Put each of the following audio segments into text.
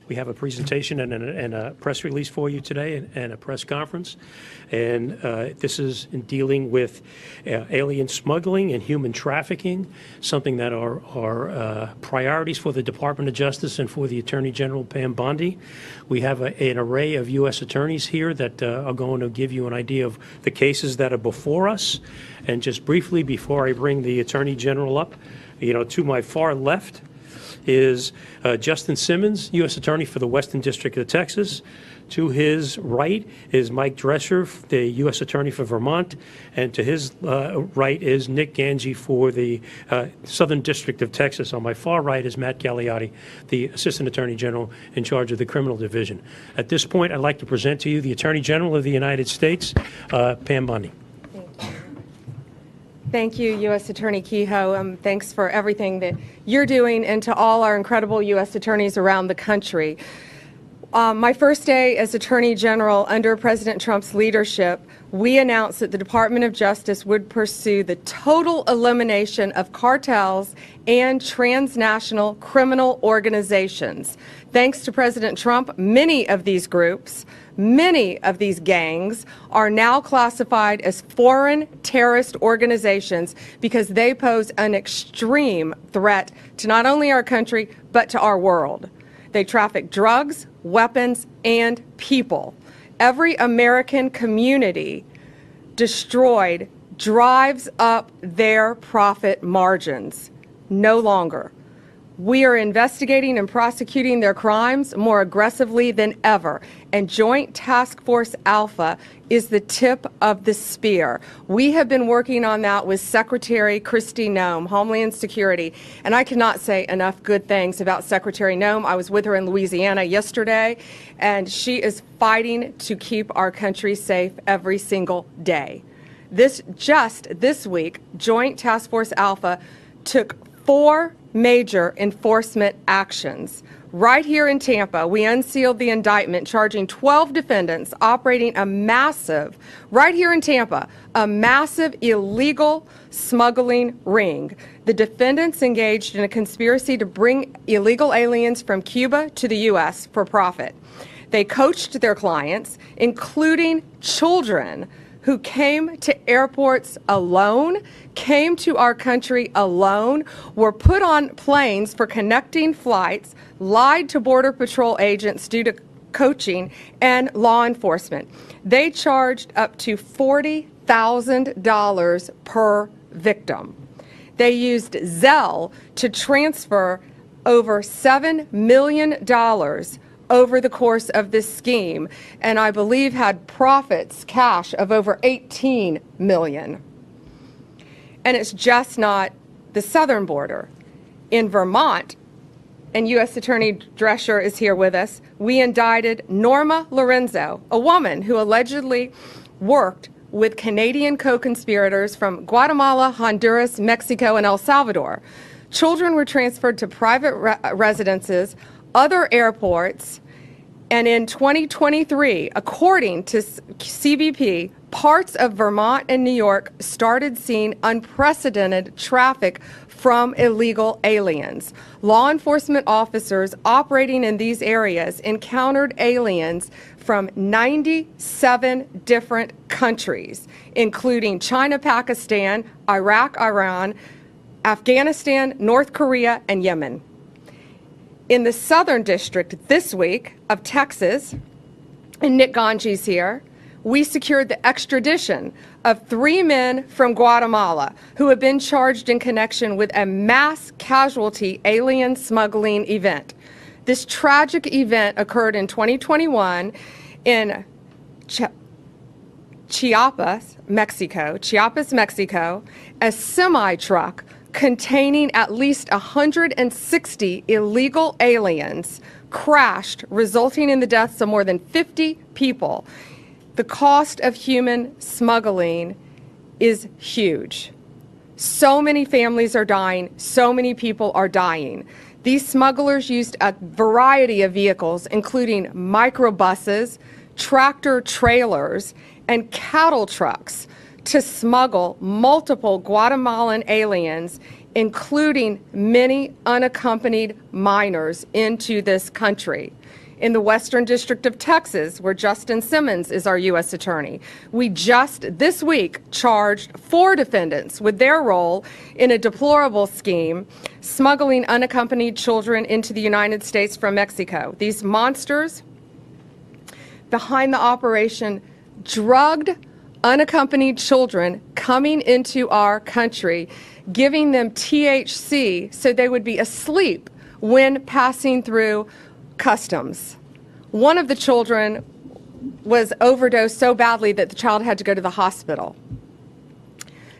We have a presentation and a press release for you today and a press conference. And this is in dealing with alien smuggling and human trafficking, something that are priorities for the Department of Justice and for the Attorney General, Pam Bondi. We have an array of U.S. attorneys here that are going to give you an idea of the cases that are before us. And just briefly, before I bring the Attorney General up, to my far left is Justin Simmons, U.S. Attorney for the Western District of Texas. To his right is Mike Drescher, the U.S. Attorney for Vermont. And to his right is Nick Ganji for the Southern District of Texas. On my far right is Matt Galliotti, the Assistant Attorney General in charge of the Criminal Division. At this point, I'd like to present to you the Attorney General of the United States, Pam Bondi. Thank you, U.S. Attorney Kehoe. Thanks for everything that you're doing, and to all our incredible U.S. attorneys around the country. My first day as Attorney General under President Trump's leadership, we announced that the Department of Justice would pursue the total elimination of cartels and transnational criminal organizations. Thanks to President Trump, many of these groups, many of these gangs are now classified as foreign terrorist organizations because they pose an extreme threat to not only our country, but to our world. They traffic drugs, weapons, and people. Every American community destroyed drives up their profit margins. No longer. We are investigating and prosecuting their crimes more aggressively than ever, and Joint Task Force Alpha is the tip of the spear. We have been working on that with Secretary Kristi Noem, Homeland Security, and I cannot say enough good things about Secretary Noem. I was with her in Louisiana yesterday, and she is fighting to keep our country safe every single day. Just this week, Joint Task Force Alpha took 4 major enforcement actions. Right here in Tampa, we unsealed the indictment charging 12 defendants operating a massive, right here in Tampa, a massive illegal smuggling ring. The defendants engaged in a conspiracy to bring illegal aliens from Cuba to the U.S. for profit. They coached their clients, including children, who came to airports alone, came to our country alone, were put on planes for connecting flights, lied to Border Patrol agents due to coaching, and law enforcement. They charged up to $40,000 per victim. They used Zelle to transfer over $7 million over the course of this scheme, and I believe had profits, cash, of over $18 million. And it's just not the southern border. In Vermont, and U.S. Attorney Drescher is here with us, we indicted Norma Lorenzo, a woman who allegedly worked with Canadian co-conspirators from Guatemala, Honduras, Mexico, and El Salvador. Children were transferred to private residences, other airports, and in 2023, according to CBP, parts of Vermont and New York started seeing unprecedented traffic from illegal aliens. Law enforcement officers operating in these areas encountered aliens from 97 different countries, including China, Pakistan, Iraq, Iran, Afghanistan, North Korea, and Yemen. In the Southern District this week of Texas, and Nick Ganji's here, we secured the extradition of 3 men from Guatemala who have been charged in connection with a mass casualty alien smuggling event. This tragic event occurred in 2021 in Chiapas, Mexico. A semi-truck containing at least 160 illegal aliens crashed, resulting in the deaths of more than 50 people. The cost of human smuggling is huge. So many families are dying, so many people are dying. These smugglers used a variety of vehicles, including microbuses, tractor trailers, and cattle trucks to smuggle multiple Guatemalan aliens including many unaccompanied minors, into this country. In the Western District of Texas, where Justin Simmons is our U.S. Attorney, we just this week charged 4 defendants with their role in a deplorable scheme smuggling unaccompanied children into the United States from Mexico. These monsters behind the operation drugged unaccompanied children coming into our country, giving them THC so they would be asleep when passing through customs. One of the children was overdosed so badly that the child had to go to the hospital.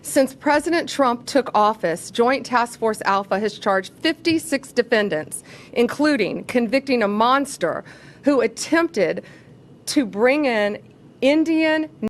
Since President Trump took office, Joint Task Force Alpha has charged 56 defendants, including convicting a monster who attempted to bring in Indian